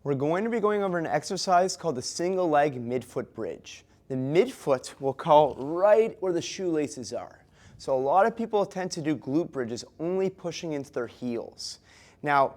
We're going to be going over an exercise called the single leg midfoot bridge. The midfoot we'll call right where the shoelaces are. So a lot of people tend to do glute bridges only pushing into their heels. Now,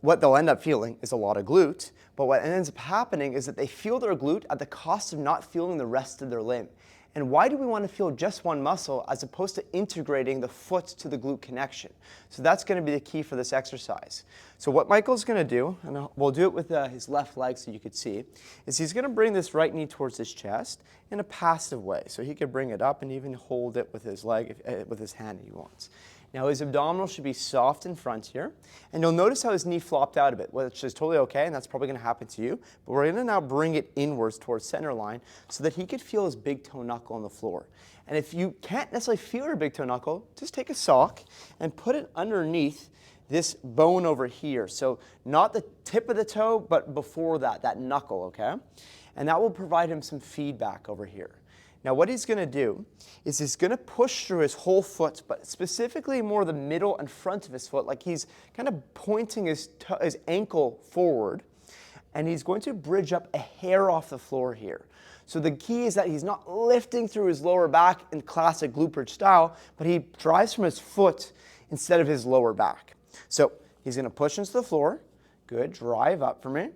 what they'll end up feeling is a lot of glute, but what ends up happening is that they feel their glute at the cost of not feeling the rest of their limb. And why do we want to feel just one muscle as opposed to integrating the foot to the glute connection? So that's going to be the key for this exercise. So what Michael's going to do, and we'll do it with his left leg so you could see, is he's going to bring this right knee towards his chest in a passive way. So he could bring it up and even hold it with his leg, with his hand if he wants. Now his abdominals should be soft in front here, and you'll notice how his knee flopped out a bit, which is totally okay, and that's probably going to happen to you, but we're going to now bring it inwards towards center line so that he could feel his big toe knuckle on the floor. And if you can't necessarily feel your big toe knuckle, just take a sock and put it underneath this bone over here. So not the tip of the toe, but before that knuckle, okay? And that will provide him some feedback over here. Now what he's going to do is he's going to push through his whole foot, but specifically more the middle and front of his foot, like he's kind of pointing his ankle forward, and he's going to bridge up a hair off the floor here. So the key is that he's not lifting through his lower back in classic glute bridge style, but he drives from his foot instead of his lower back. So he's going to push into the floor. Good, drive up for me.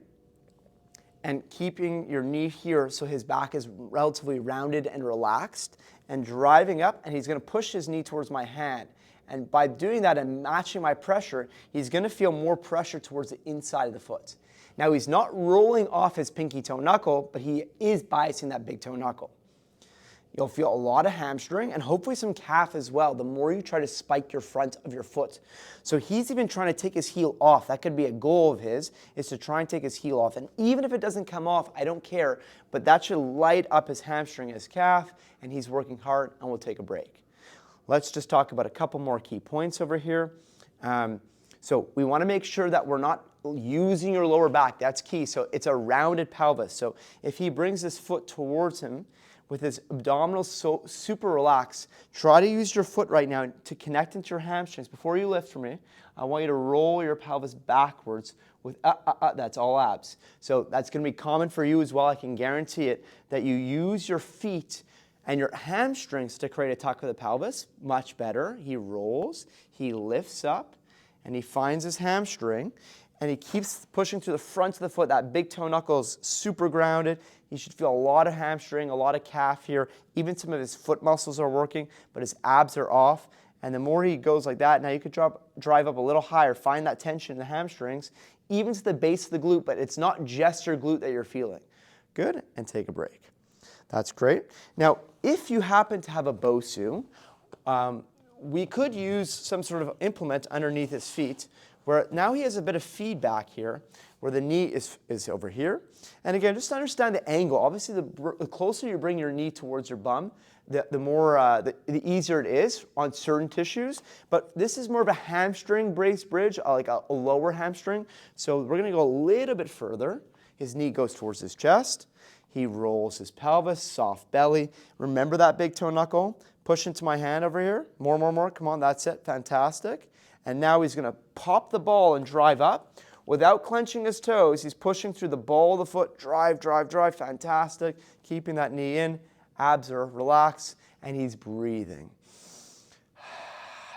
And keeping your knee here so his back is relatively rounded and relaxed, and driving up, and he's going to push his knee towards my hand. And by doing that and matching my pressure, he's going to feel more pressure towards the inside of the foot. Now he's not rolling off his pinky toe knuckle, but he is biasing that big toe knuckle. You'll feel a lot of hamstring and hopefully some calf as well the more you try to spike your front of your foot. So he's even trying to take his heel off. That could be a goal of his, is to try and take his heel off. And even if it doesn't come off, I don't care, but that should light up his hamstring and his calf, and he's working hard, and we'll take a break. Let's just talk about a couple more key points over here. So we want to make sure that we're not using your lower back. That's key. So it's a rounded pelvis. So if he brings his foot towards him, with his abdominals so super relaxed, try to use your foot right now to connect into your hamstrings. Before you lift for me, I want you to roll your pelvis backwards with that's all abs. So that's going to be common for you as well. I can guarantee it, that you use your feet and your hamstrings to create a tuck of the pelvis. Much better. He rolls, he lifts up, and he finds his hamstring, and he keeps pushing to the front of the foot. That big toe knuckle is super grounded. He should feel a lot of hamstring, a lot of calf here. Even some of his foot muscles are working, but his abs are off. And the more he goes like that, now you could drive up a little higher, find that tension in the hamstrings, even to the base of the glute, but it's not just your glute that you're feeling. Good, and take a break. That's great. Now, if you happen to have a BOSU, we could use some sort of implement underneath his feet, where now he has a bit of feedback here, where the knee is over here. And again, just to understand the angle. Obviously, the closer you bring your knee towards your bum, the easier it is on certain tissues. But this is more of a hamstring brace bridge, like a lower hamstring. So we're going to go a little bit further. His knee goes towards his chest. He rolls his pelvis, soft belly. Remember that big toe knuckle? Push into my hand over here. More. Come on, that's it. Fantastic. And now he's going to pop the ball and drive up. Without clenching his toes, he's pushing through the ball of the foot. Drive. Fantastic. Keeping that knee in. Abs are relaxed. And he's breathing.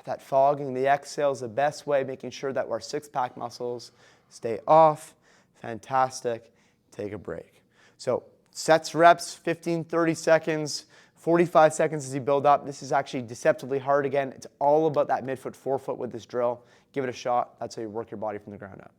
That fogging the exhale is the best way, making sure that our six-pack muscles stay off. Fantastic. Take a break. So sets, reps, 15, 30 seconds. 45 seconds as you build up. This is actually deceptively hard again. It's all about that midfoot, forefoot with this drill. Give it a shot. That's how you work your body from the ground up.